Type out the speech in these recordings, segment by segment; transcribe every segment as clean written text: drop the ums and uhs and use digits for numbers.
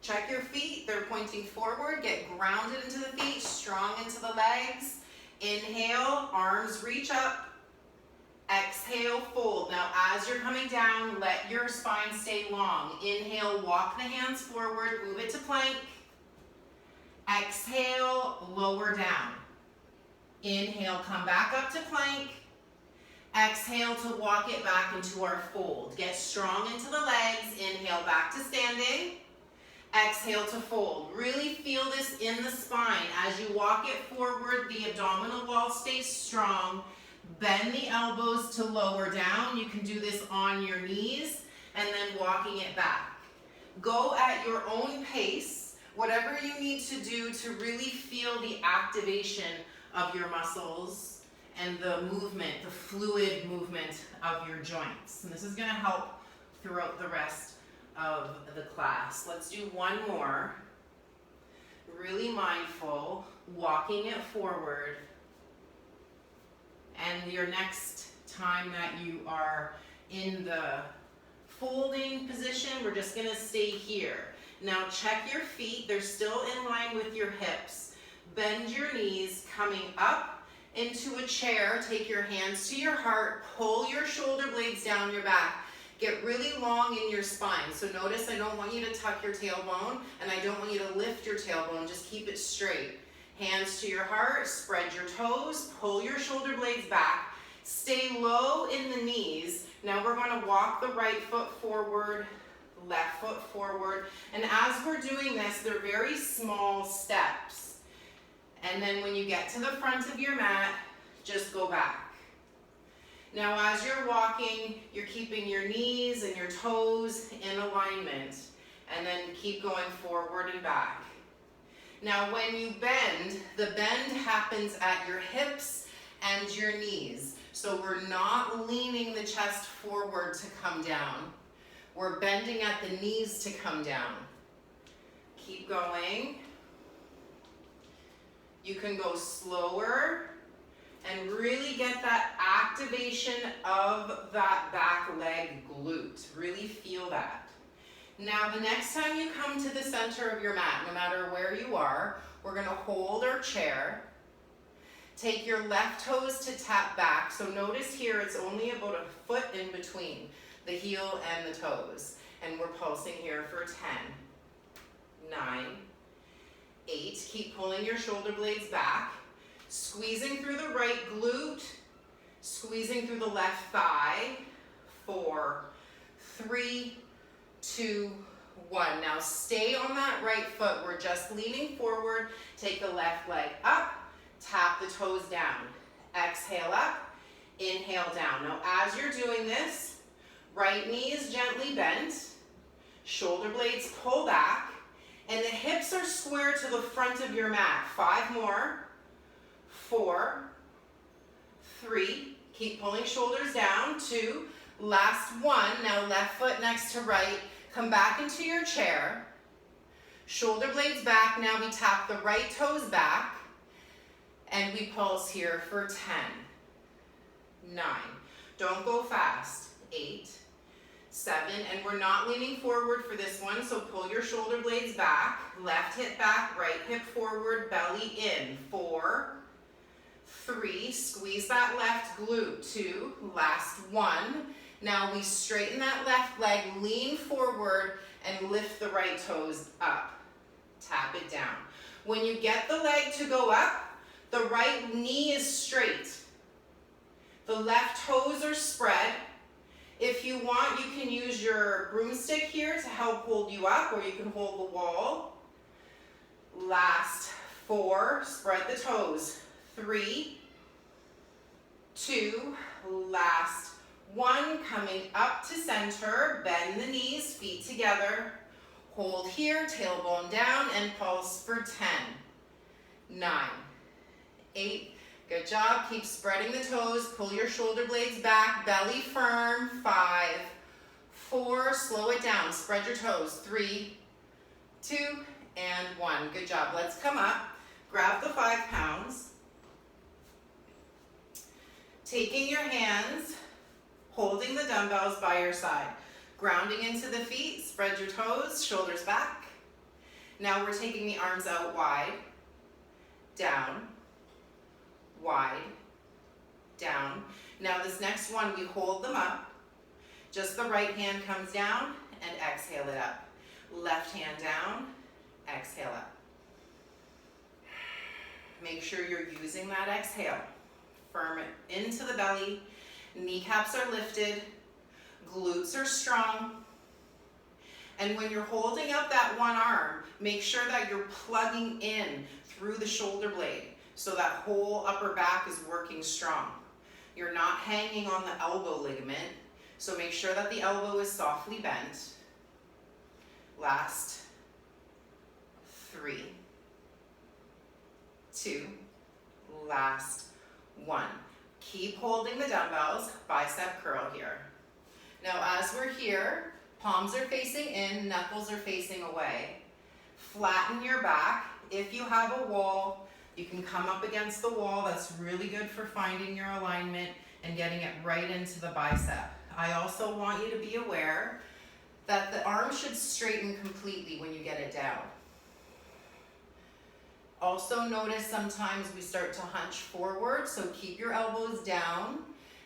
Check your feet, they're pointing forward. Get grounded into the feet, strong into the legs. Inhale, arms reach up. Exhale, fold. Now as you're coming down, let your spine stay long. Inhale, walk the hands forward, move it to plank. Exhale, lower down. Inhale, come back up to plank. Exhale to walk it back into our fold. Get strong into the legs. Inhale, back to standing. Exhale to fold. Really feel this in the spine. As you walk it forward, the abdominal wall stays strong. Bend the elbows to lower down. You can do this on your knees and then walking it back. Go at your own pace, whatever you need to do to really feel the activation of your muscles and the movement, the fluid movement of your joints. And this is going to help throughout the rest of the class. Let's do one more. Really mindful, walking it forward. And your next time that you are in the folding position, we're just going to stay here. Now check your feet. They're still in line with your hips. Bend your knees, coming up into a chair. Take your hands to your heart. Pull your shoulder blades down your back. Get really long in your spine. So notice I don't want you to tuck your tailbone and I don't want you to lift your tailbone. Just keep it straight. Hands to your heart, spread your toes, pull your shoulder blades back. Stay low in the knees. Now we're going to walk the right foot forward, left foot forward. And as we're doing this, they're very small steps. And then when you get to the front of your mat, just go back. Now as you're walking, you're keeping your knees and your toes in alignment, and then keep going forward and back. Now when you bend, the bend happens at your hips and your knees. So we're not leaning the chest forward to come down. We're bending at the knees to come down. Keep going. You can go slower and really get that activation of that back leg glute. Really feel that. Now the next time you come to the center of your mat, no matter where you are, we're going to hold our chair. Take your left toes to tap back. So notice here it's only about a foot in between the heel and the toes. And we're pulsing here for 10, 9, 8. Keep pulling your shoulder blades back. Squeezing through the right glute, squeezing through the left thigh. 4, 3, 2, 1. Now stay on that right foot. We're just leaning forward. Take the left leg up, tap the toes down. Exhale up, inhale down. Now as you're doing this, right knee is gently bent, shoulder blades pull back, and the hips are square to the front of your mat. 5 more. 4, 3, keep pulling shoulders down. 2, last 1. Now left foot next to right. Come back into your chair. Shoulder blades back. Now we tap the right toes back. And we pulse here for 10, 9. Don't go fast. 8, 7. And we're not leaning forward for this one, so pull your shoulder blades back. Left hip back, right hip forward, belly in. 4, 3, squeeze that left glute. 2, last 1. Now we straighten that left leg, lean forward, and lift the right toes up. Tap it down. When you get the leg to go up, the right knee is straight. The left toes are spread. If you want, you can use your broomstick here to help hold you up, or you can hold the wall. Last 4, spread the toes. 3, 2, last 1, coming up to center, bend the knees, feet together, hold here, tailbone down, and pulse for 10, 9, 8, good job, keep spreading the toes, pull your shoulder blades back, belly firm. 5, 4, slow it down, spread your toes. 3, 2, and 1, good job. Let's come up, grab the 5 pounds. Taking your hands, holding the dumbbells by your side. Grounding into the feet, spread your toes, shoulders back. Now we're taking the arms out wide, down, wide, down. Now this next one, we hold them up. Just the right hand comes down and exhale it up. Left hand down, exhale up. Make sure you're using that exhale. Firm it into the belly. Kneecaps are lifted. Glutes are strong. And when you're holding up that one arm, make sure that you're plugging in through the shoulder blade so that whole upper back is working strong. You're not hanging on the elbow ligament, so make sure that the elbow is softly bent. Last 3, 2, last 1. Keep holding the dumbbells, bicep curl here. Now as we're here, palms are facing in, knuckles are facing away. Flatten your back. If you have a wall, you can come up against the wall. That's really good for finding your alignment and getting it right into the bicep. I also want you to be aware that the arm should straighten completely when you get it down. Also notice sometimes we start to hunch forward, so keep your elbows down.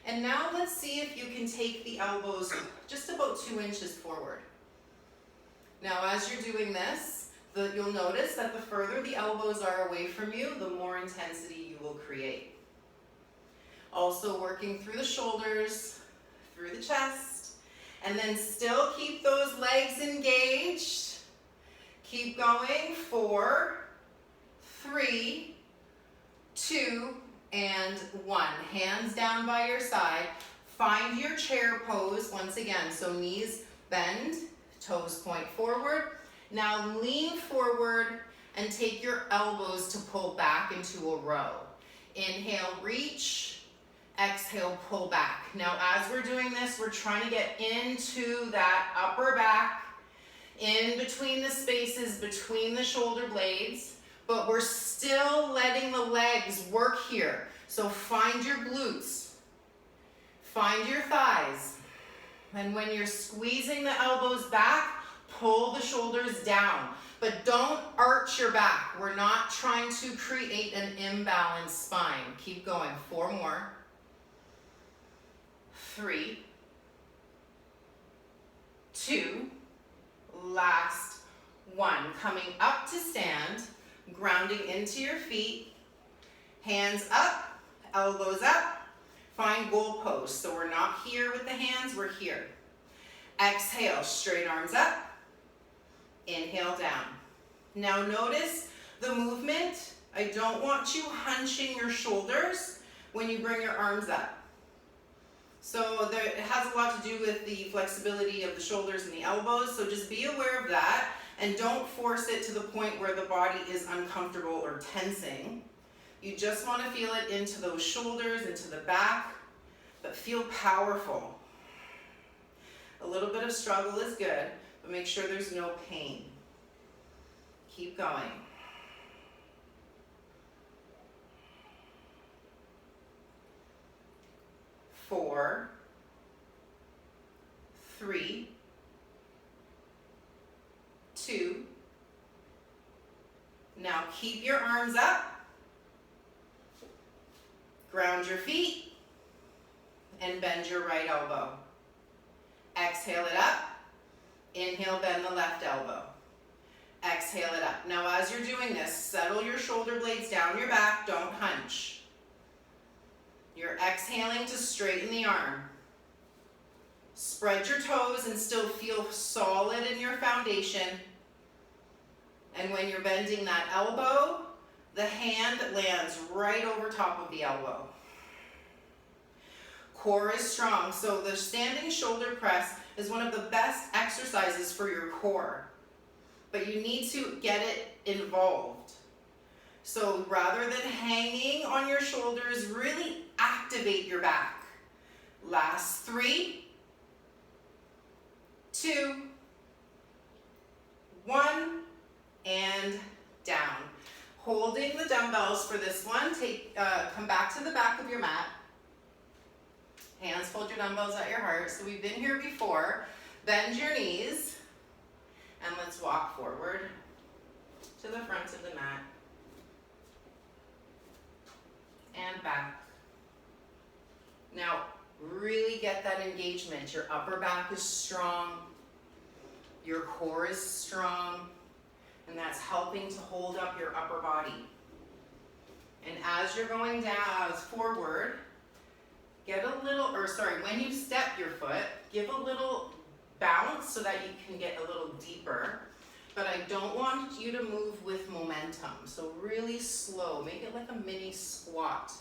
And now let's see if you can take the elbows just about 2 inches forward. Now as you're doing this, you'll notice that the further the elbows are away from you, the more intensity you will create. Also working through the shoulders, through the chest, and then still keep those legs engaged. Keep going. 4, 3, 2, and 1. Hands down by your side. Find your chair pose once again. So knees bend, toes point forward. Now lean forward and take your elbows to pull back into a row. Inhale, reach. Exhale, pull back. Now as we're doing this, we're trying to get into that upper back, in between the spaces between the shoulder blades, but we're still letting the legs work here. So find your glutes, find your thighs, and when you're squeezing the elbows back, pull the shoulders down, but don't arch your back. We're not trying to create an imbalanced spine. Keep going. 4 more. 3, 2, last 1. Coming up to stand, grounding into your feet, hands up, elbows up, find goal post. So we're not here with the hands, we're here. Exhale, straight arms up, inhale down. Now notice the movement. I don't want you hunching your shoulders when you bring your arms up. So it has a lot to do with the flexibility of the shoulders and the elbows, so just be aware of that and don't force it to the point where the body is uncomfortable or tensing. You just want to feel it into those shoulders, into the back, but feel powerful. A little bit of struggle is good, but make sure there's no pain. Keep going. 4, 3, 2. Now keep your arms up. Ground your feet and bend your right elbow. Exhale it up. Inhale, bend the left elbow. Exhale it up. Now as you're doing this, settle your shoulder blades down your back, don't hunch. You're exhaling to straighten the arm. Spread your toes and still feel solid in your foundation. And when you're bending that elbow, the hand lands right over top of the elbow. Core is strong, so the standing shoulder press is one of the best exercises for your core. But you need to get it involved. So rather than hanging on your shoulders, really activate your back. Last 3, 2, 1, and down. Holding the dumbbells for this one, come back to the back of your mat. Hands hold your dumbbells at your heart. So we've been here before. Bend your knees, and let's walk forward. to the front of the mat. And back. Now, really get that engagement. Your upper back is strong. Your core is strong. And that's helping to hold up your upper body. And as you're going down, forward, get a little, when you step your foot, give a little bounce so that you can get a little deeper. But I don't want you to move with momentum. So really slow, make it like a mini squat.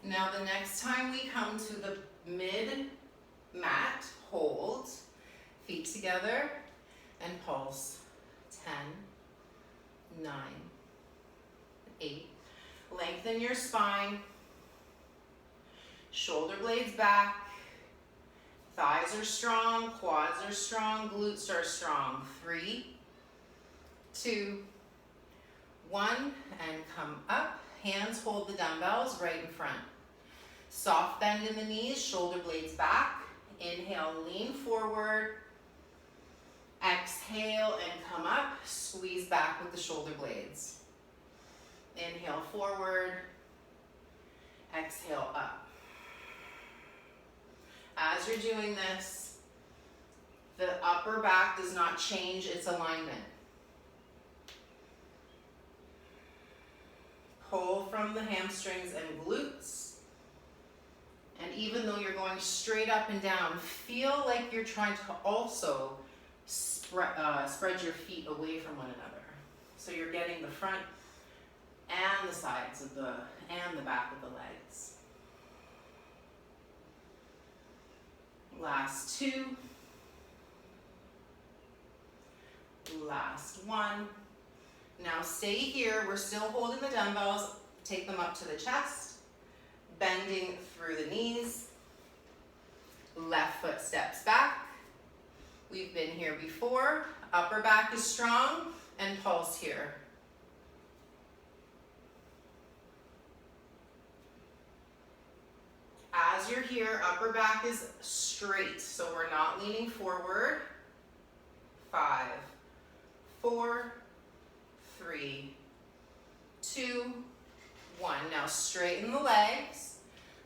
Now the next time we come to the mid mat, hold, feet together, and pulse. 10, 9, 8. Lengthen your spine, shoulder blades back, thighs are strong, quads are strong, glutes are strong. 3, 2, 1, and come up. Hands hold the dumbbells right in front. Soft bend in the knees, shoulder blades back. Inhale, lean forward. Exhale and come up. Squeeze back with the shoulder blades. Inhale forward. Exhale up. As you're doing this, the upper back does not change its alignment. Pull from the hamstrings and glutes. And even though you're going straight up and down, feel like you're trying to also spread your feet away from one another. So you're getting the front and the sides of and the back of the legs. Last 2. Last 1. Now stay here. We're still holding the dumbbells. Take them up to the chest, bending through the knees. Left foot steps back. We've been here before. Upper back is strong, and pulse here. As you're here, upper back is straight, so we're not leaning forward. 5, 4, 3, 2, 1. Now straighten the legs.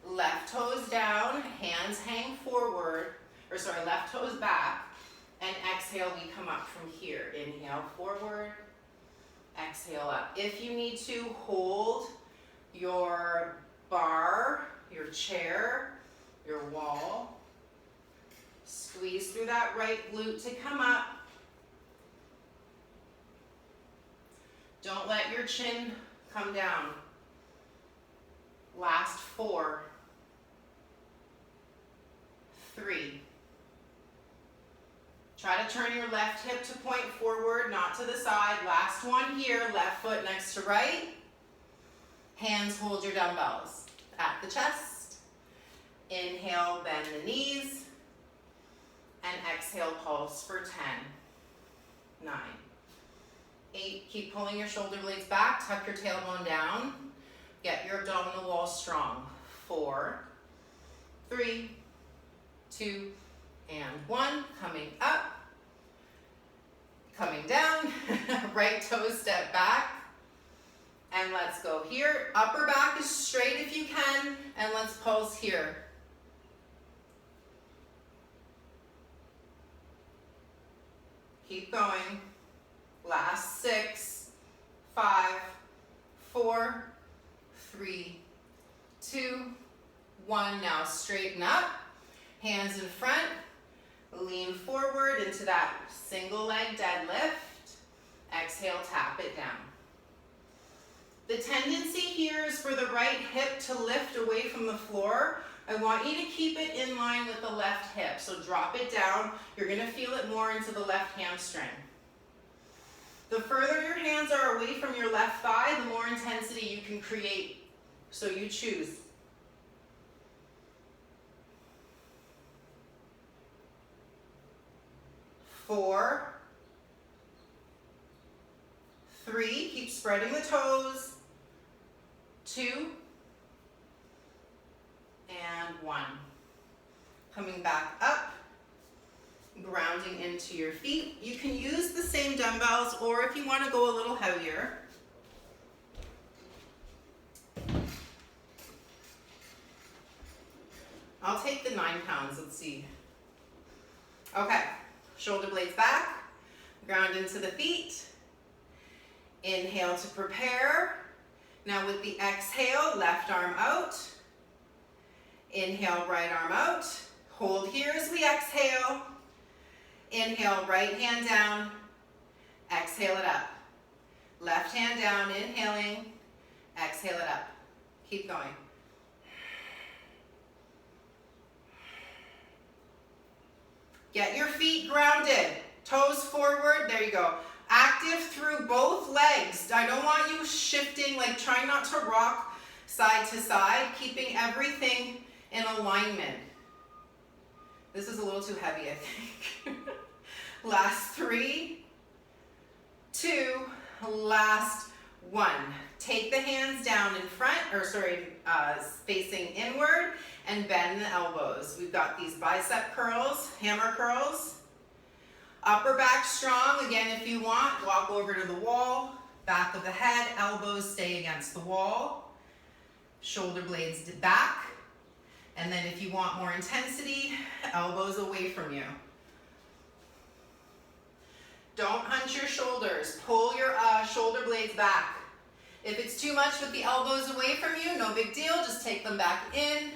Left toes down, hands hang forward, left toes back, and exhale, we come up from here. Inhale forward, exhale up. If you need to, hold your bar, your chair, your wall. Squeeze through that right glute to come up. Don't let your chin come down. Last 4, 3. Try to turn your left hip to point forward, not to the side. Last one here, left foot next to right. Hands hold your dumbbells at the chest. Inhale, bend the knees. And exhale, pulse for 10, 9, 8. Keep pulling your shoulder blades back. Tuck your tailbone down. Get your abdominal wall strong. 4, 3, 2, and 1. Coming up. Coming down. Right toes step back. And let's go here. Upper back is straight if you can. And let's pulse here. Keep going. Last 6, 5, 4, 3, 2, 1. Now straighten up. Hands in front. Lean forward into that single leg deadlift. Exhale, tap it down. The tendency here is for the right hip to lift away from the floor. I want you to keep it in line with the left hip. So drop it down. You're going to feel it more into the left hamstring. The further your hands are away from your left thigh, the more intensity you can create. So you choose. 4, 3, keep spreading the toes. 2, and 1. Coming back up. Grounding into your feet. You can use the same dumbbells, or if you want to go a little heavier, I'll take the 9 pounds, let's see. Okay, shoulder blades back, ground into the feet. Inhale to prepare. Now with the exhale, left arm out. Inhale, right arm out. Hold here as we exhale. Inhale, right hand down. Exhale it up. Left hand down, inhaling. Exhale it up. Keep going. Get your feet grounded. Toes forward. There you go. Active through both legs. I don't want you shifting, like trying not to rock side to side, keeping everything in alignment. This is a little too heavy, I think. Last 3, 2, last 1. Take the hands down in front, facing inward, and bend the elbows. We've got these bicep curls, hammer curls. Upper back strong. Again, if you want, walk over to the wall, back of the head, elbows stay against the wall. Shoulder blades back. And then if you want more intensity, elbows away from you. Don't hunch your shoulders. Pull your shoulder blades back. If it's too much with the elbows away from you, no big deal. Just take them back in.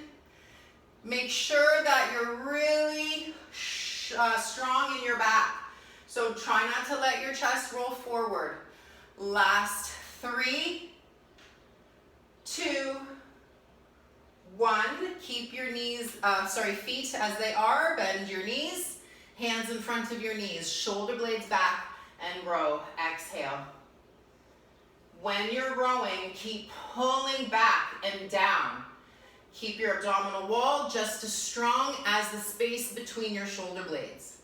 Make sure that you're really strong in your back. So try not to let your chest roll forward. Last 3, 2, 1. Keep your feet as they are. Bend your knees. Hands in front of your knees. Shoulder blades back and row. Exhale. When you're rowing, keep pulling back and down. Keep your abdominal wall just as strong as the space between your shoulder blades.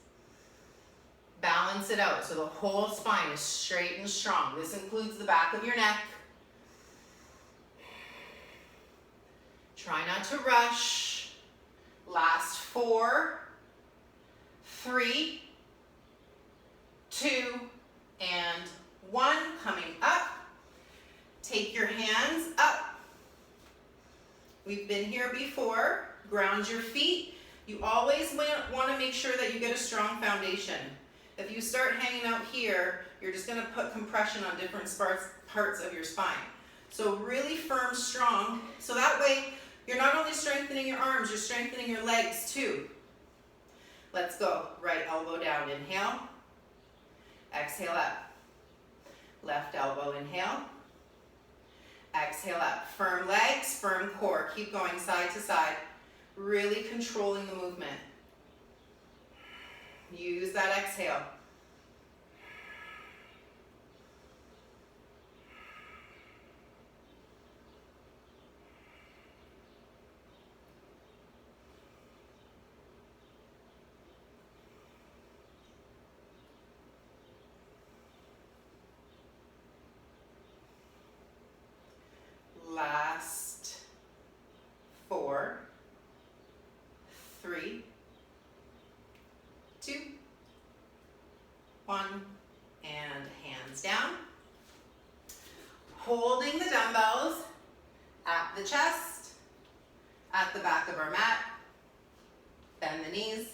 Balance it out so the whole spine is straight and strong. This includes the back of your neck. Try not to rush. Last 4, 3, 2, and 1. Coming up. Take your hands up. We've been here before. Ground your feet. You always want to make sure that you get a strong foundation. If you start hanging out here, you're just going to put compression on different parts of your spine. So really firm, strong. So that way, you're not only strengthening your arms, you're strengthening your legs too. Let's go. Right elbow down. Inhale. Exhale up. Left elbow. Inhale. Exhale up. Firm legs, firm core. Keep going side to side. Really controlling the movement. Use that exhale. Last 4, 3, 2, 1, and hands down. Holding the dumbbells at the chest, at the back of our mat. Bend the knees.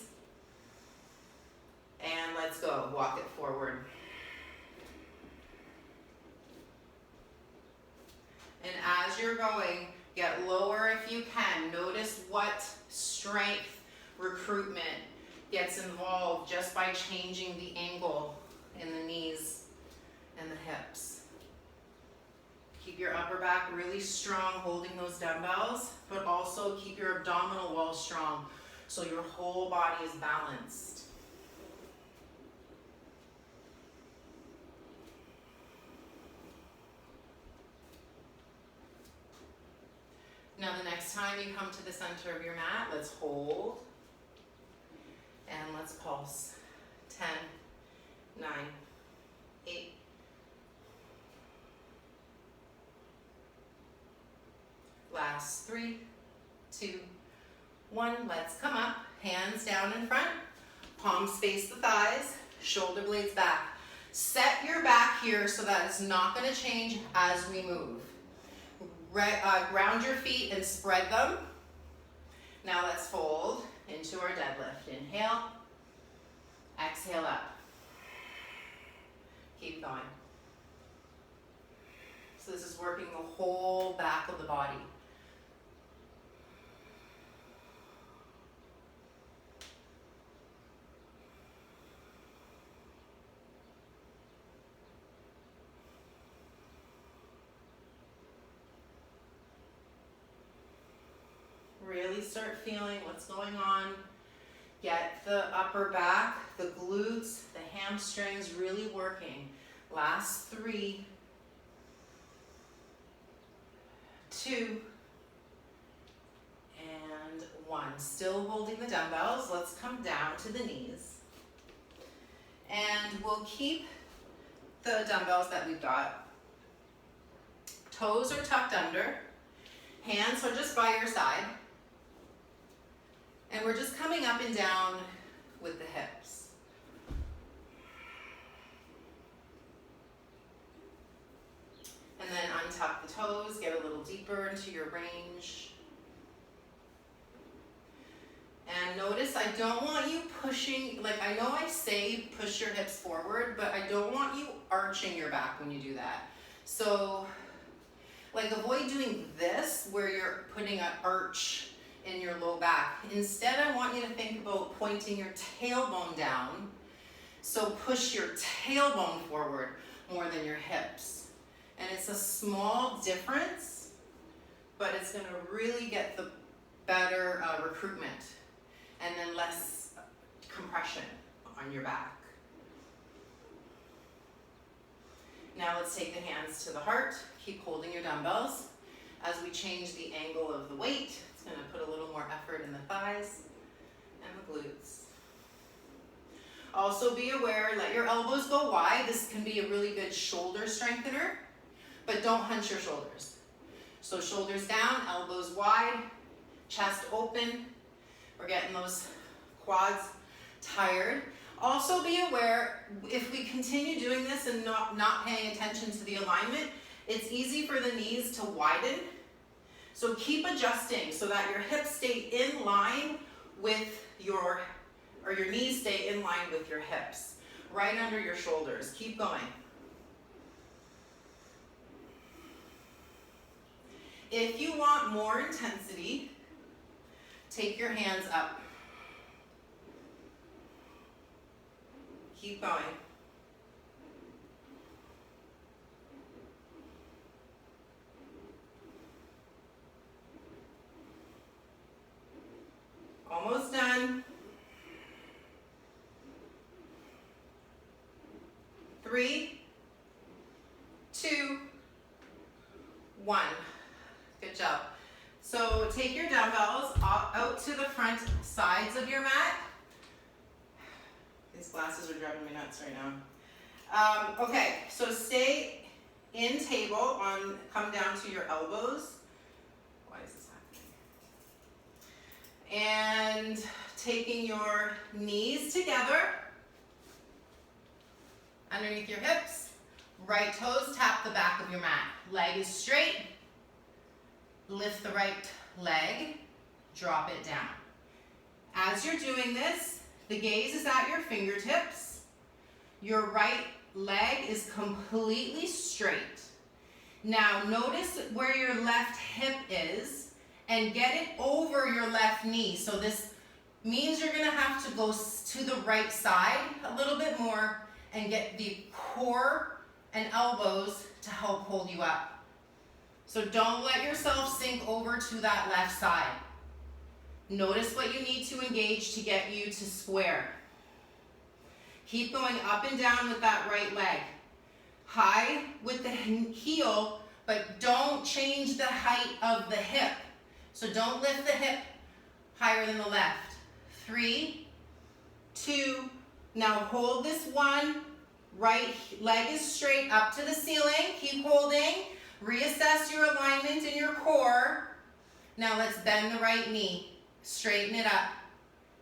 And let's go. Walk it forward. And as you're going, get lower if you can. Notice what strength recruitment gets involved just by changing the angle in the knees and the hips. Keep your upper back really strong holding those dumbbells, but also keep your abdominal wall strong so your whole body is balanced. Now the next time you come to the center of your mat, let's hold and let's pulse. 10, 9, 8. Last 3, 2, 1. Let's come up. Hands down in front. Palms face the thighs, shoulder blades back. Set your back here so that it's not going to change as we move. Ground your feet and spread them. Now let's fold into our deadlift. Inhale, exhale up. Keep going. So this is working the whole back of the body. Really start feeling what's going on. Get the upper back, the glutes, the hamstrings really working. Last 3, 2, and 1. Still holding the dumbbells. Let's come down to the knees. And we'll keep the dumbbells that we've got. Toes are tucked under. Hands are just by your side. And we're just coming up and down with the hips. And then untuck the toes, get a little deeper into your range. And notice I don't want you pushing, like I know I say push your hips forward, but I don't want you arching your back when you do that. So like avoid doing this where you're putting an arch in your low back. Instead, I want you to think about pointing your tailbone down. So push your tailbone forward more than your hips. And it's a small difference, but it's gonna really get the better recruitment and then less compression on your back. Now let's take the hands to the heart. Keep holding your dumbbells. As we change the angle of the weight, it's going to put a little more effort in the thighs and the glutes. Also be aware, let your elbows go wide. This can be a really good shoulder strengthener, but don't hunch your shoulders. So shoulders down, elbows wide, chest open. We're getting those quads tired. Also be aware, if we continue doing this and not paying attention to the alignment, it's easy for the knees to widen. So keep adjusting so that your hips stay in line with your knees stay in line with your hips, right under your shoulders. Keep going. If you want more intensity, take your hands up. Keep going. Almost done. 3, 2, 1. Good job. So take your dumbbells out to the front sides of your mat. These glasses are driving me nuts right now. Okay, so stay in table, come down to your elbows. Why is this happening? And taking your knees together underneath your hips. Right toes tap the back of your mat. Leg is straight. Lift the right leg, drop it down. As you're doing this, the gaze is at your fingertips. Your right leg is completely straight. Now notice where your left hip is and get it over your left knee. So this means you're gonna have to go to the right side a little bit more and get the core and elbows to help hold you up. So don't let yourself sink over to that left side. Notice what you need to engage to get you to square. Keep going up and down with that right leg. High with the heel, but don't change the height of the hip. So don't lift the hip higher than the left. 3, 2, now hold this one. Right leg is straight up to the ceiling. Keep holding. Reassess your alignment in your core. Now let's bend the right knee. Straighten it up.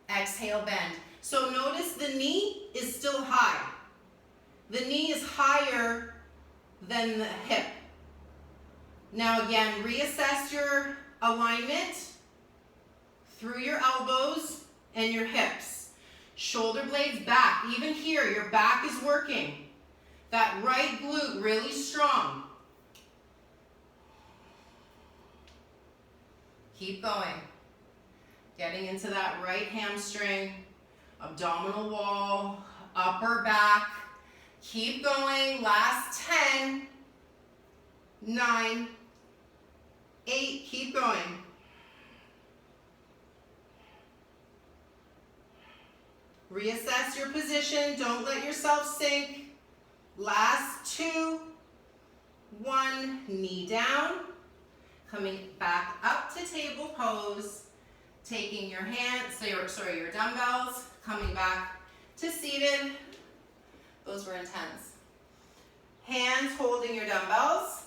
Exhale, bend. So notice the knee is still high. The knee is higher than the hip. Now again, reassess your alignment through your elbows and your hips. Shoulder blades back. Even here, your back is working. That right glute really strong. Keep going. Getting into that right hamstring, abdominal wall, upper back. Keep going. Last 10, 9, 8. Keep going. Reassess your position. Don't let yourself sink. Last 2, 1. Knee down. Coming back up to table pose. Taking your hands, your dumbbells. Coming back to seated. Those were intense. Hands holding your dumbbells.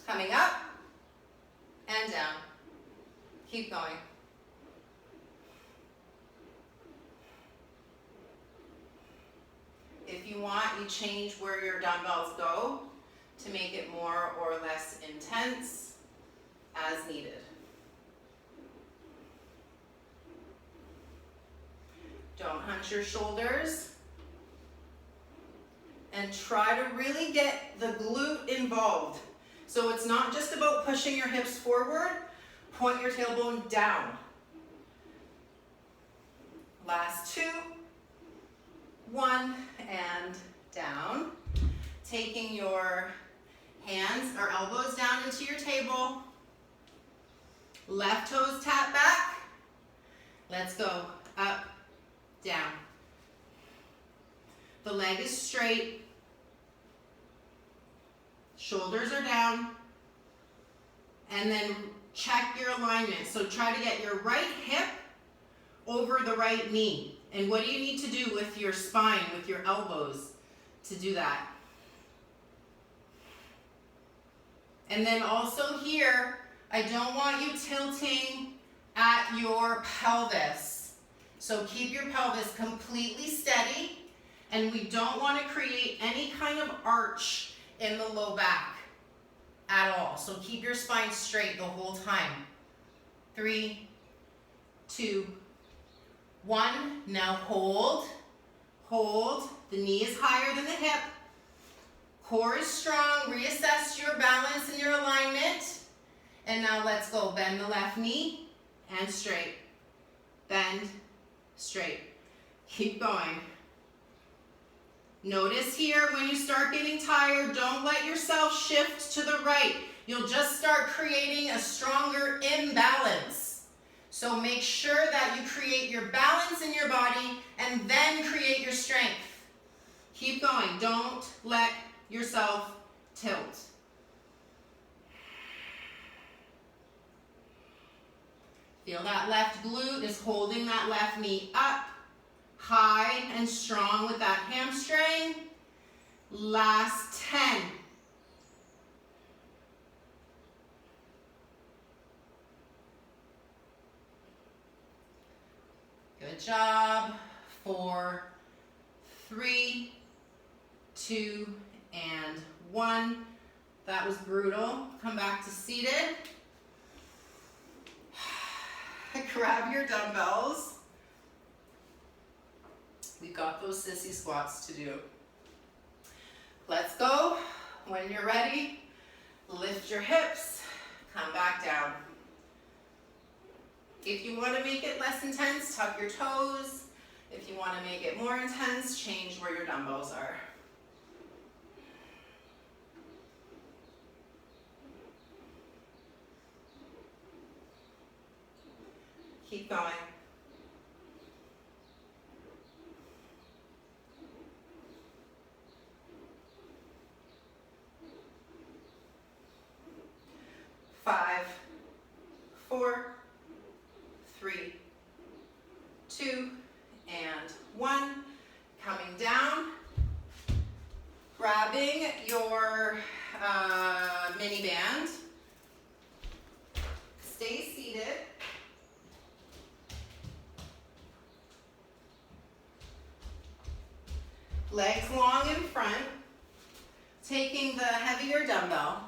Coming up and down. Keep going. If you want, you change where your dumbbells go to make it more or less intense as needed. Don't hunch your shoulders. And try to really get the glute involved. So it's not just about pushing your hips forward, point your tailbone down. Last 2, 1, and down. Taking your hands or elbows down into your table. Left toes tap back. Let's go. Up, down. The leg is straight. Shoulders are down. And then check your alignment. So try to get your right hip over the right knee. And what do you need to do with your spine, with your elbows to do that? And then also here, I don't want you tilting at your pelvis. So keep your pelvis completely steady, and we don't want to create any kind of arch in the low back at all. So keep your spine straight the whole time. 3, 2, 1. Now hold. Hold. The knee is higher than the hip. Core is strong. Reassess your balance and your alignment. And now let's go. Bend the left knee and straight. Bend, straight. Keep going. Notice here when you start getting tired, don't let yourself shift to the right. You'll just start creating a stronger imbalance. So make sure that you create your balance in your body and then create your strength. Keep going. Don't let yourself tilt. Feel that left glute is holding that left knee up, high and strong with that hamstring. Last 10. Good job. 4, 3, 2, and 1. That was brutal. Come back to seated. Grab your dumbbells. We've got those sissy squats to do. Let's go. When you're ready, lift your hips, come back down. If you want to make it less intense, tuck your toes. If you want to make it more intense, change where your dumbbells are. Keep going. Five, 4, 3, 2, and 1. Coming down. Grabbing your mini band. Stay seated. Legs long in front. Taking the heavier dumbbell.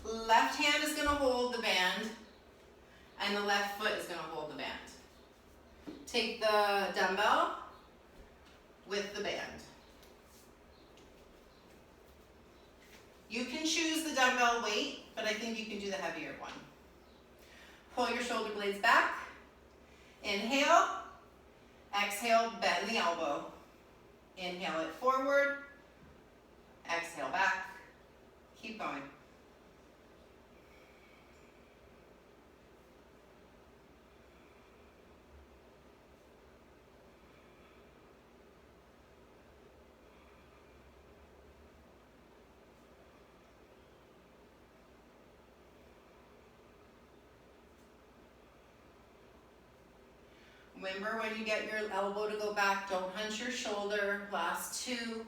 Left hand is going to hold the band, and the left foot is going to hold the band. Take the dumbbell with the band. You can choose the dumbbell weight, but I think you can do the heavier one. Pull your shoulder blades back. Inhale. Exhale, bend the elbow. Inhale it forward. Exhale back. Keep going. Remember, when you get your elbow to go back, don't hunch your shoulder. Last 2,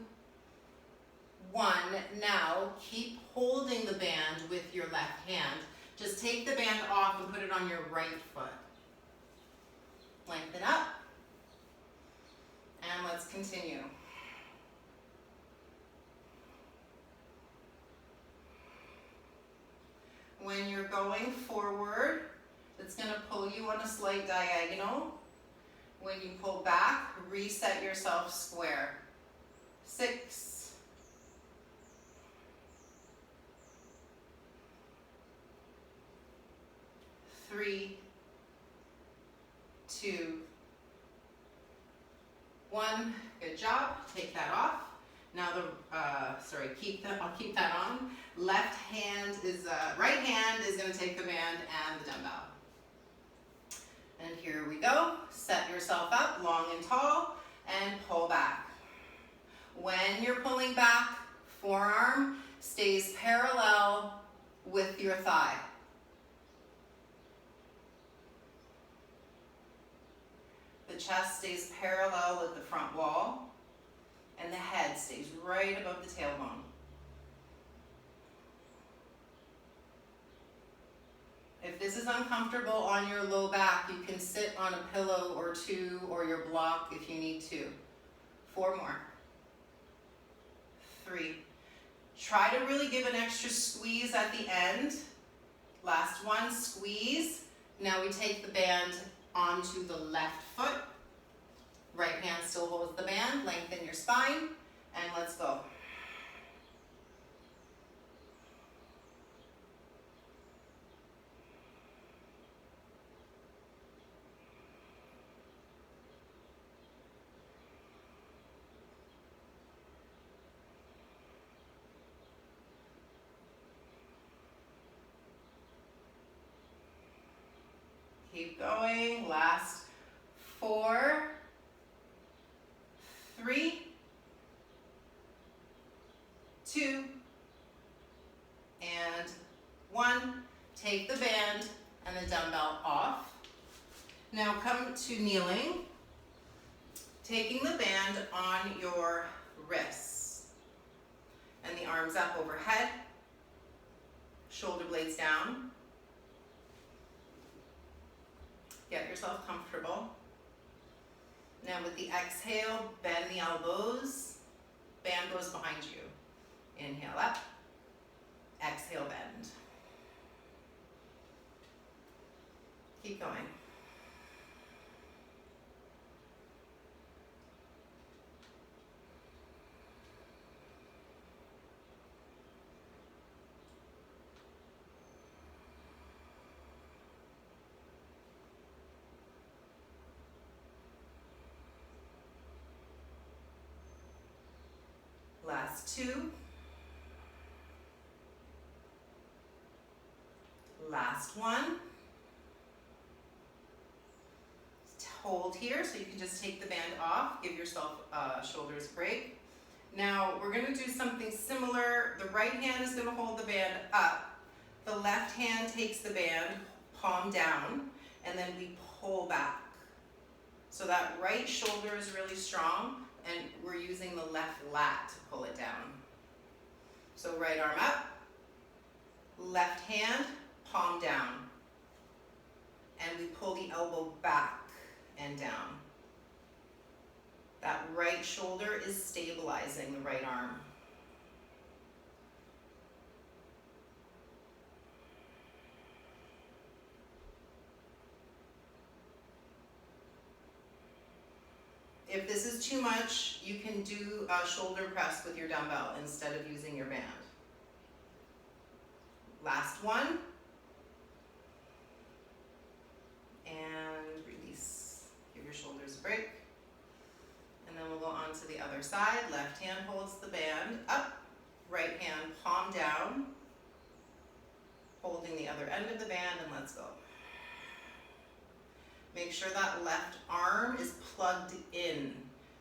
1. Now, keep holding the band with your left hand. Just take the band off and put it on your right foot. Lengthen up. And let's continue. When you're going forward, it's going to pull you on a slight diagonal. When you pull back, reset yourself square. 6, 3, 2, 1. Good job. Take that off. Now I'll keep that on. Right hand is going to take the band and the dumbbell. And here we go. Set yourself up long and tall and pull back. When you're pulling back, forearm stays parallel with your thigh. The chest stays parallel with the front wall, and the head stays right above the tailbone. If this is uncomfortable on your low back, you can sit on a pillow or 2 or your block if you need to. 4 more. 3. Try to really give an extra squeeze at the end. Last one, squeeze. Now we take the band onto the left foot. Right hand still holds the band. Lengthen your spine, and let's go. Keep going. Last 4, 3, 2, and 1. Take the band and the dumbbell off. Now come to kneeling, taking the band on your wrists and the arms up overhead, shoulder blades down. Get yourself comfortable. Now with the exhale, bend the elbows. Band goes behind you. Inhale up. Exhale, bend. Keep going. Last 2. Last 1. Hold here, so you can just take the band off. Give yourself shoulders a break. Now we're going to do something similar. The right hand is going to hold the band up. The left hand takes the band, palm down, and then we pull back. So that right shoulder is really strong, and we're using the left lat to pull it down. So right arm up, left hand, palm down, and we pull the elbow back and down. That right shoulder is stabilizing the right arm. If this is too much, you can do a shoulder press with your dumbbell instead of using your band. Last one. And release. Give your shoulders a break. And then we'll go on to the other side. Left hand holds the band up. Right hand palm down. Holding the other end of the band, and let's go. Make sure that left arm is plugged in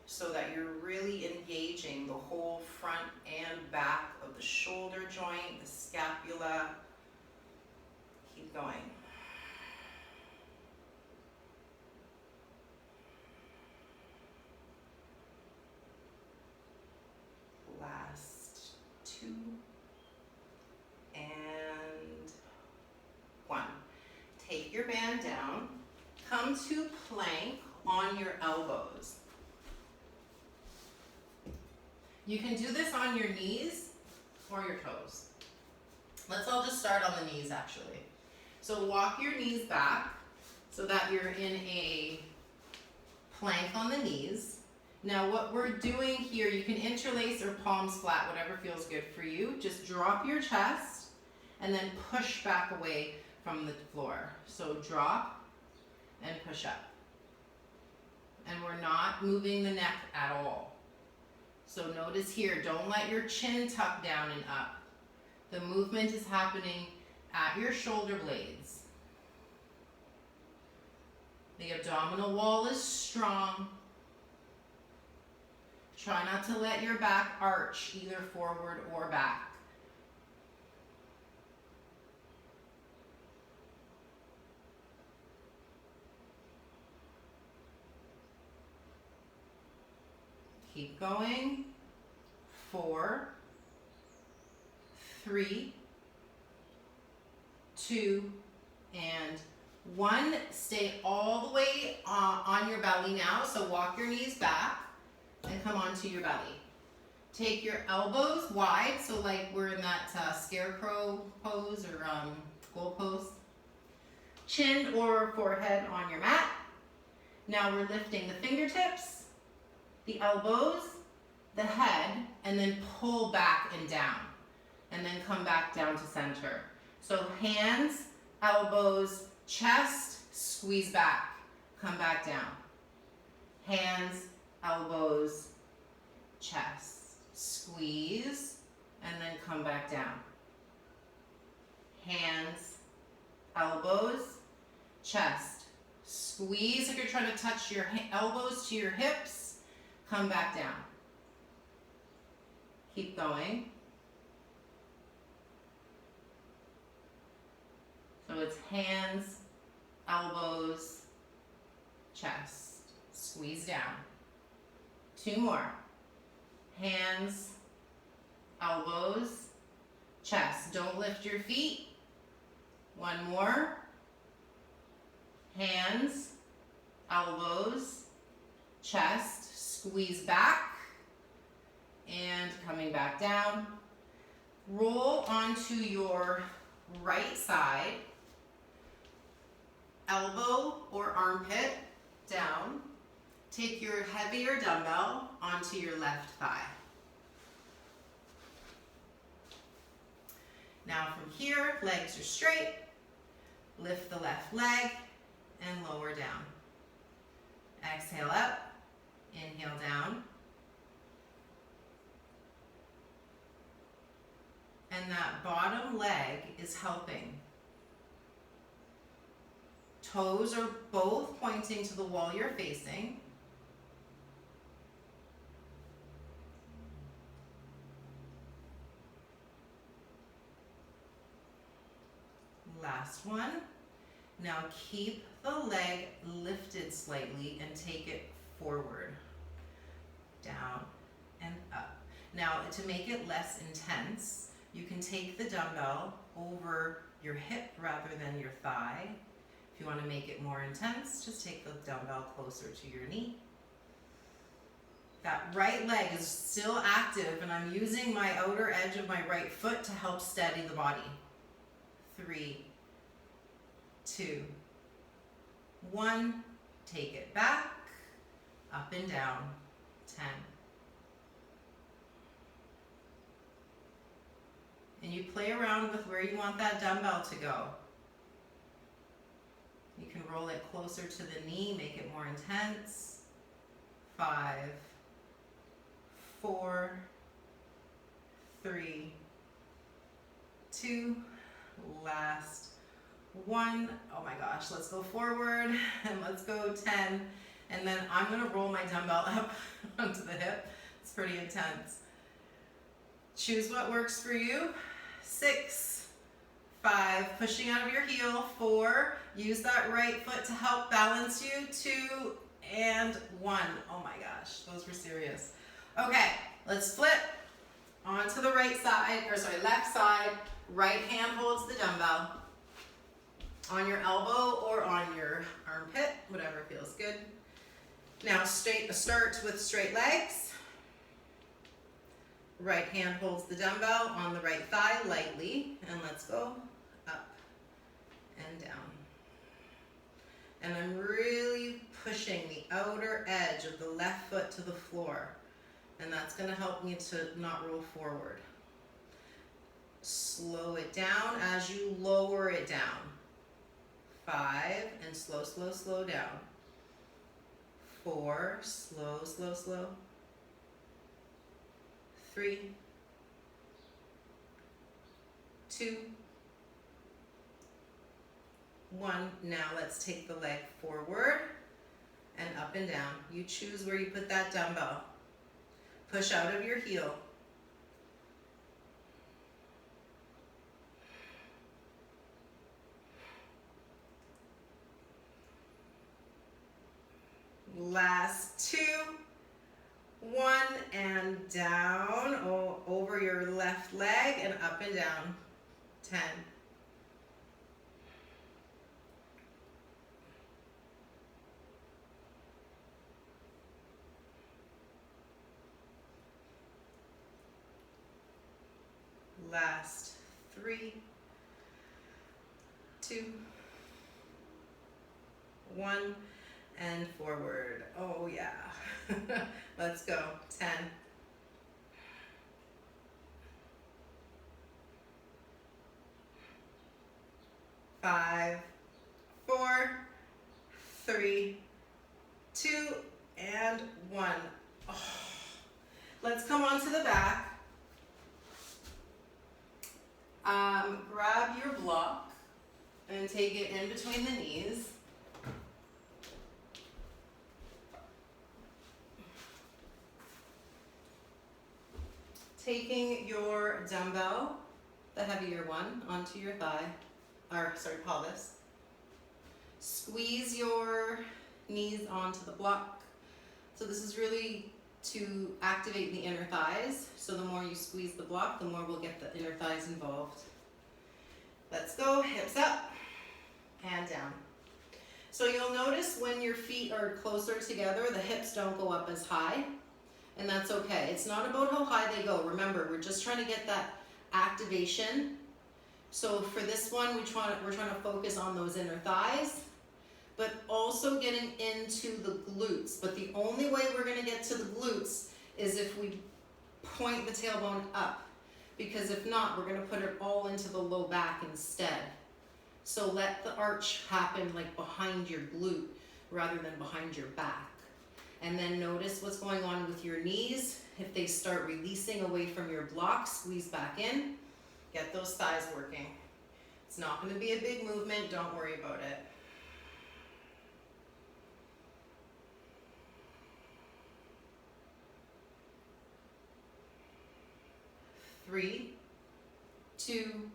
so that you're really engaging the whole front and back of the shoulder joint, the scapula. Keep going. Last two. And one. Take your band down. Come to plank on your elbows. You can do this on your knees or your toes. Let's all just start on the knees actually. So walk your knees back so that you're in a plank on the knees. Now what we're doing here, you can interlace or palms flat, whatever feels good for you. Just drop your chest and then push back away from the floor. So drop and push up. And we're not moving the neck at all. So notice here, don't let your chin tuck down and up. The movement is happening at your shoulder blades. The abdominal wall is strong. Try not to let your back arch either forward or back. Keep going. 4, 3, 2, and 1. Stay all the way on your belly now. So walk your knees back and come onto your belly. Take your elbows wide, so like we're in that scarecrow pose or goal pose. Chin or forehead on your mat. Now we're lifting the fingertips, the elbows, the head, and then pull back and down. And then come back down to center. So hands, elbows, chest, squeeze back, come back down. Hands, elbows, chest, squeeze, and then come back down. Hands, elbows, chest, squeeze like you're trying to touch your elbows to your hips, come back down. Keep going. So it's hands, elbows, chest, squeeze down. 2 more. Hands, elbows, chest. Don't lift your feet. 1 more. Hands, elbows, chest, squeeze back, and coming back down. Roll onto your right side, elbow or armpit down. Take your heavier dumbbell onto your left thigh. Now from here, legs are straight. Lift the left leg and lower down. Exhale up, inhale down. And that bottom leg is helping. Toes are both pointing to the wall you're facing. Last one. Now keep the leg lifted slightly and take it forward, down, and up. Now to make it less intense, you can take the dumbbell over your hip rather than your thigh. If you want to make it more intense, just take the dumbbell closer to your knee. That right leg is still active and I'm using my outer edge of my right foot to help steady the body. 3, 2, 1. Take it back, up and down. 10. And you play around with where you want that dumbbell to go. You can roll it closer to the knee, make it more intense. 5, 4, 3, 2, last 1. Oh my gosh, let's go forward and let's go 10. And then I'm gonna roll my dumbbell up onto the hip. It's pretty intense. Choose what works for you. 6, 5, pushing out of your heel. 4, use that right foot to help balance you. 2, and 1. Oh my gosh, those were serious. Okay, let's flip onto the right side, or sorry, left side. Right hand holds the dumbbell on your elbow or on your armpit, whatever feels good. Now start with straight legs. Right hand holds the dumbbell on the right thigh lightly, and let's go up and down. And I'm really pushing the outer edge of the left foot to the floor, and that's going to help me to not roll forward. Slow it down as you lower it down. 5, and slow, slow, slow down. 4, slow, slow, slow. 3, 2, 1. Now let's take the leg forward and up and down. You choose where you put that dumbbell. Push out of your heel. Last 2, 1, and down, over your left leg and up and down. 10. Last 3, 2, 1, and forward. Oh yeah. Let's go. 10. 5, 4, 3, 2, and 1. Oh. Let's come onto the back. Grab your block and take it in between the knees. Taking your dumbbell, the heavier one, onto your thigh, or sorry, pelvis. Squeeze your knees onto the block. So this is really to activate the inner thighs. So the more you squeeze the block, the more we'll get the inner thighs involved. Let's go, hips up and down. So you'll notice when your feet are closer together, the hips don't go up as high, and that's okay. It's not about how high they go. Remember, we're just trying to get that activation. So for this one, we're trying to focus on those inner thighs, but also getting into the glutes. But the only way we're gonna get to the glutes is if we point the tailbone up, because if not, we're gonna put it all into the low back instead. So let the arch happen like behind your glute rather than behind your back. And then notice what's going on with your knees. If they start releasing away from your block, squeeze back in. Get those thighs working. It's not going to be a big movement. Don't worry about it. Three, 2,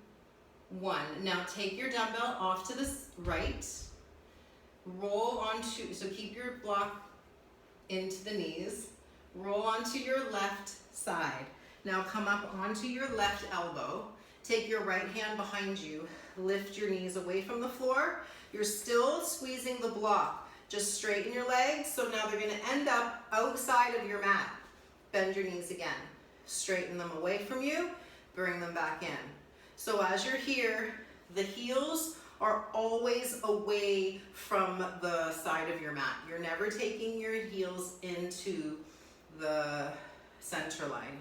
1. Now take your dumbbell off to the right. Roll onto, so keep your block into the knees. Roll onto your left side. Now come up onto your left elbow. Take your right hand behind you. Lift your knees away from the floor. You're still squeezing the block. Just straighten your legs. So now they're going to end up outside of your mat. bend your knees again. Straighten them away from you, bring them back in. So as you're here, the heels are always away from the side of your mat. You're never taking your heels into the center line.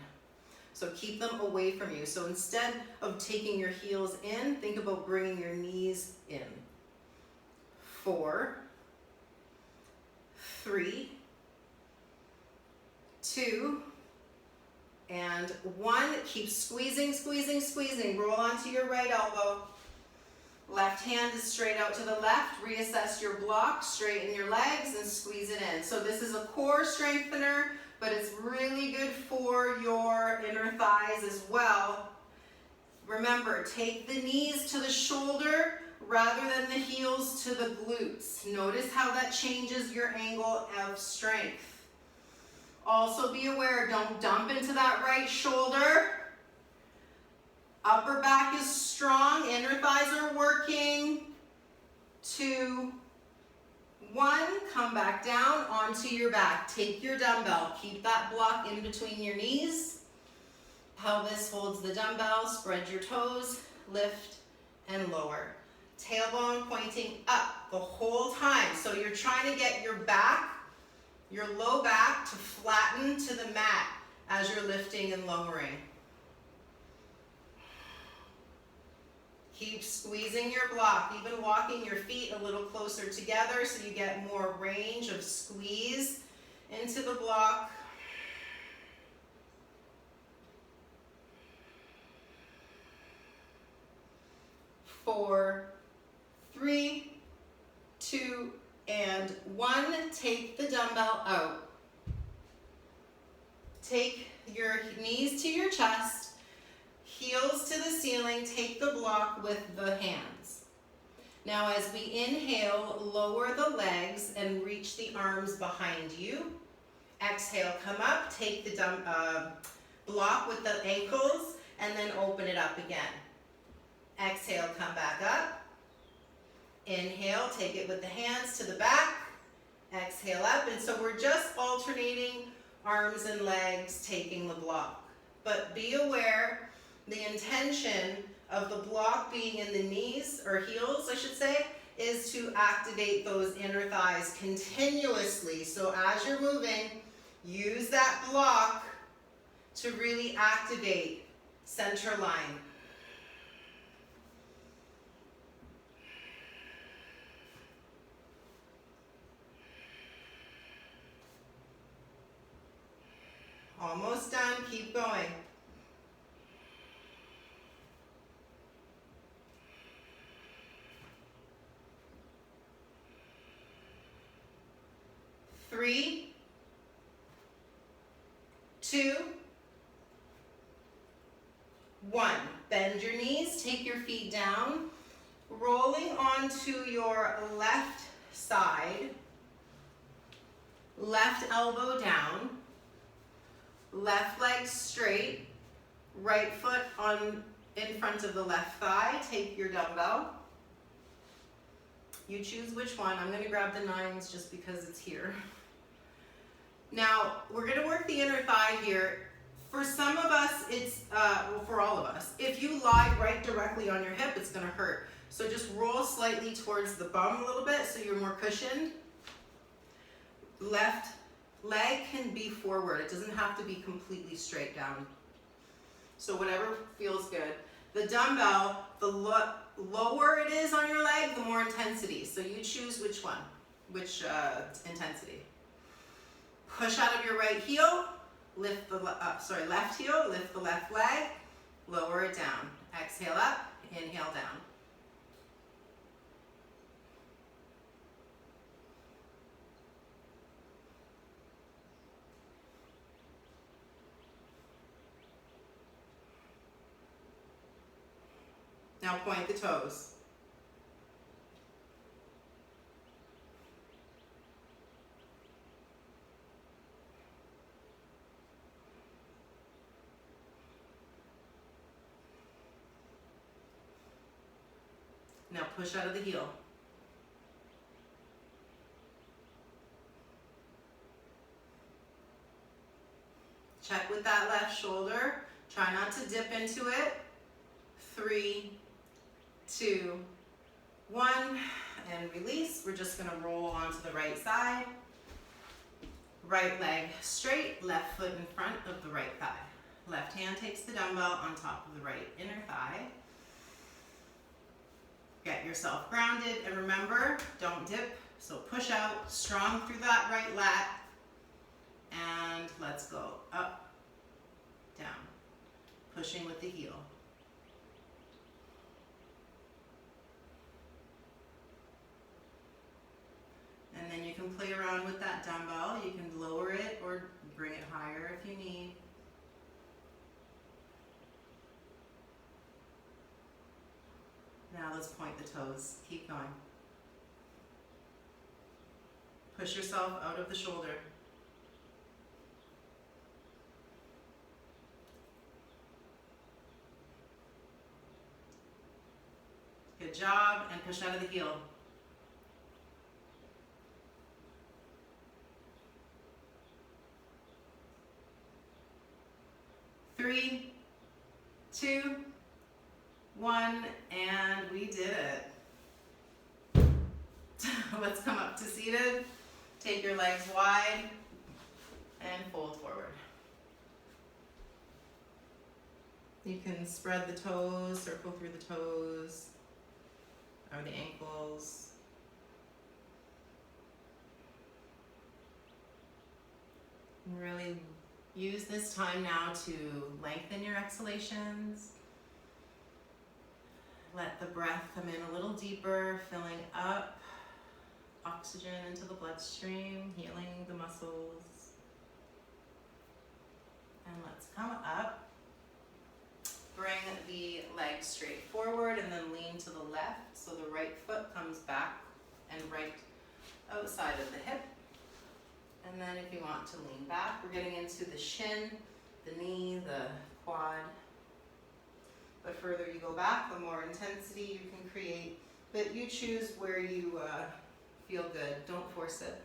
So keep them away from you. So instead of taking your heels in, think about bringing your knees in. 4, 3, 2, and 1. Keep squeezing, squeezing, squeezing. Roll onto your right elbow. Left hand is straight out to the left. Reassess your block, straighten your legs, and squeeze it in. So this is a core strengthener, but it's really good for your inner thighs as well. Remember, take the knees to the shoulder rather than the heels to the glutes. Notice how that changes your angle of strength. Also be aware, don't dump into that right shoulder. Upper back is strong, inner thighs are working. 2, 1, come back down onto your back. Take your dumbbell, keep that block in between your knees. Pelvis holds the dumbbell, spread your toes, lift and lower. Tailbone pointing up the whole time. So you're trying to get your back, your low back to flatten to the mat as you're lifting and lowering. Keep squeezing your block, even walking your feet a little closer together so you get more range of squeeze into the block. 4, 3, 2, and 1. Take the dumbbell out. Take your knees to your chest. Heels to the ceiling, take the block with the hands. Now as we inhale, lower the legs and reach the arms behind you. Exhale, come up, take the block with the ankles, and then open it up again. Exhale, come back up. Inhale, take it with the hands to the back. Exhale up, and so we're just alternating arms and legs, taking the block. But be aware, the intention of the block being in the knees, or heels I should say, is to activate those inner thighs continuously. So as you're moving, use that block to really activate center line. Almost done, keep going. Three, 2, 1. Bend your knees, take your feet down, rolling onto your left side, left elbow down, left leg straight, right foot in front of the left thigh. Take your dumbbell. You choose which one. I'm going to grab the 9s just because it's here. Now, we're going to work the inner thigh here. For some of us, it's, well, for all of us, if you lie right directly on your hip, it's going to hurt. So just roll slightly towards the bum a little bit so you're more cushioned. Left leg can be forward. It doesn't have to be completely straight down. So whatever feels good. The dumbbell, the lower it is on your leg, the more intensity. So you choose which one, which intensity. Push out of your right heel, lift the left heel, lift the left leg, lower it down. Exhale up, inhale down. Now point the toes. Now push out of the heel. Check with that left shoulder. Try not to dip into it. 3, 2, 1, and release. We're just gonna roll onto the right side. Right leg straight, left foot in front of the right thigh. Left hand takes the dumbbell on top of the right inner thigh. Get yourself grounded, and remember, don't dip. So push out, strong through that right lat, and let's go up, down, pushing with the heel. And then you can play around with that dumbbell. You can lower it or bring it higher if you need. Now let's point the toes. Keep going. Push yourself out of the shoulder. Good job, and push out of the heel. Three, 2, 1, and we did it. Let's come up to seated. Take your legs wide and fold forward. You can spread the toes, circle through the toes or the ankles. And really use this time now to lengthen your exhalations. Let the breath come in a little deeper, filling up oxygen into the bloodstream, healing the muscles. And let's come up. Bring the legs straight forward and then lean to the left so the right foot comes back and right outside of the hip. And then if you want to lean back, we're getting into the shin, the knee, the quad. The further you go back, the more intensity you can create, but you choose where you feel good. Don't force it.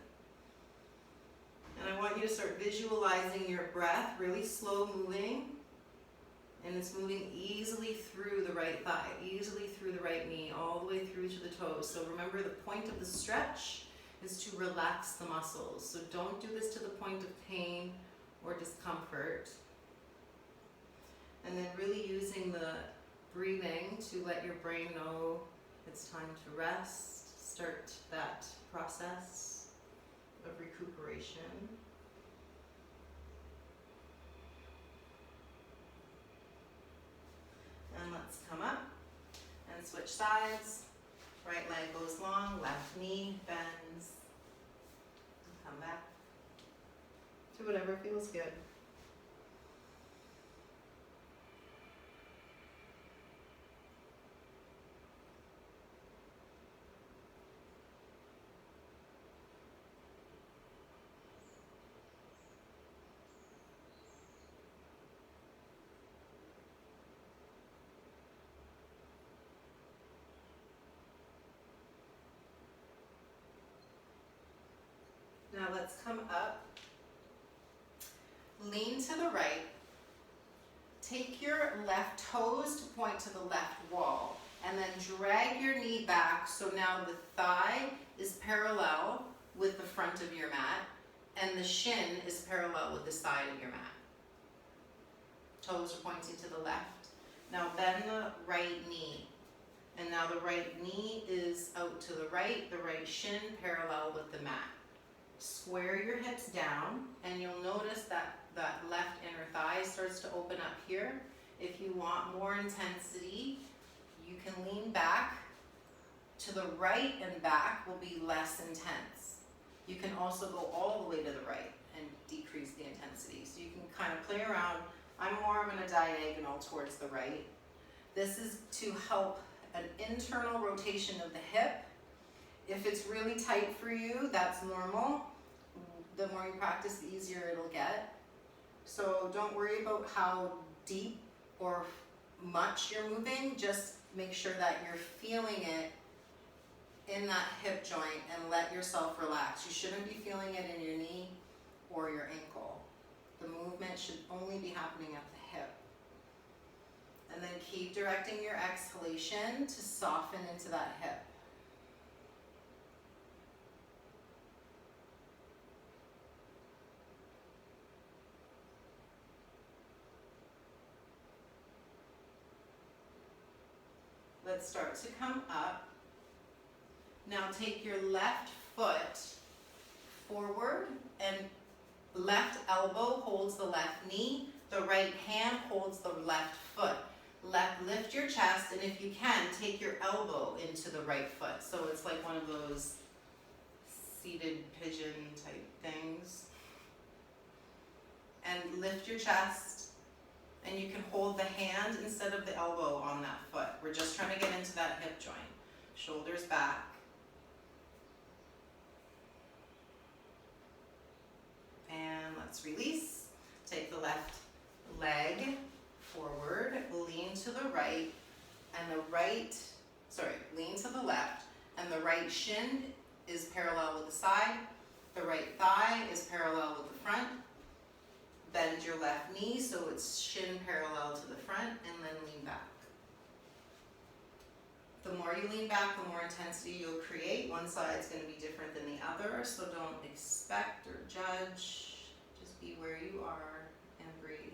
And I want you to start visualizing your breath, really slow moving, and it's moving easily through the right thigh, easily through the right knee, all the way through to the toes. So remember, the point of the stretch is to relax the muscles. So don't do this to the point of pain or discomfort. And then really using the breathing to let your brain know it's time to rest. Start that process of recuperation. And let's come up and switch sides. Right leg goes long, left knee bends. And come back to whatever feels good. Now let's come up, lean to the right, take your left toes to point to the left wall, and then drag your knee back so now the thigh is parallel with the front of your mat, and the shin is parallel with the side of your mat. Toes are pointing to the left. Now bend the right knee, and now the right knee is out to the right shin parallel with the mat. Square your hips down, and you'll notice that that left inner thigh starts to open up here. If you want more intensity, you can lean back. To the right and back will be less intense. You can also go all the way to the right and decrease the intensity. So you can kind of play around. I'm more of a diagonal towards the right. This is to help an internal rotation of the hip. If it's really tight for you, that's normal. The more you practice, the easier it'll get. So don't worry about how deep or much you're moving. Just make sure that you're feeling it in that hip joint and let yourself relax. You shouldn't be feeling it in your knee or your ankle. The movement should only be happening at the hip. And then keep directing your exhalation to soften into that hip. Let's start to come up. Now take your left foot forward and left elbow holds the left knee. The right hand holds the left foot. Lift your chest, and if you can, take your elbow into the right foot. So it's like one of those seated pigeon type things. And lift your chest, and you can hold the hand instead of the elbow on that foot. We're just trying to get into that hip joint. Shoulders back. And let's release. Take the left leg forward, lean to the right, and lean to the left, and the right shin is parallel with the side, the right thigh is parallel with the front. Bend your left knee so it's shin parallel to the front, and then lean back. The more you lean back, the more intensity you'll create. One side's going to be different than the other, so don't expect or judge. Just be where you are and breathe.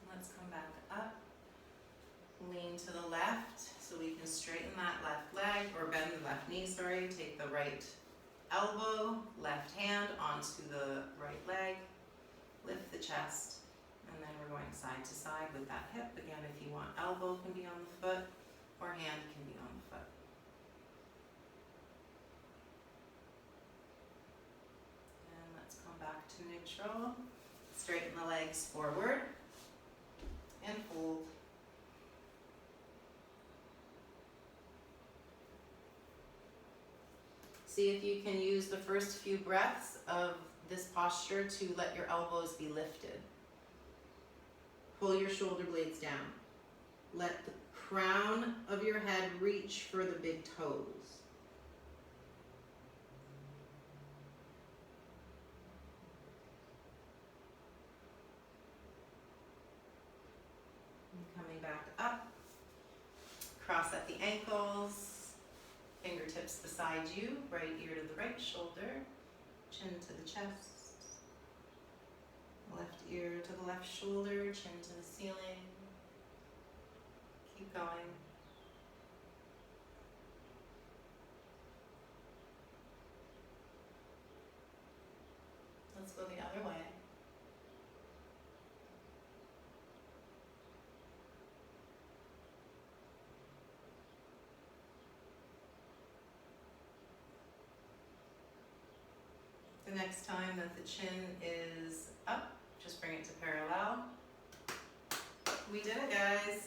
Let's come back up, lean to the left so we can straighten that left leg, or bend the left knee, sorry. Take the right elbow, left hand onto the right leg, lift the chest, and then we're going side to side with that hip. Again, if you want, elbow can be on the foot or hand can be on the foot. And let's come back to neutral. Straighten the legs forward. And hold. See if you can use the first few breaths of this posture to let your elbows be lifted. Pull your shoulder blades down. Let the crown of your head reach for the big toes. Coming back up, cross at the ankles, fingertips beside you, right ear to the right shoulder, chin to the chest, left ear to the left shoulder, chin to the ceiling. Keep going. Let's go the other way. The next time that the chin is up, just bring it to parallel. We did it, guys.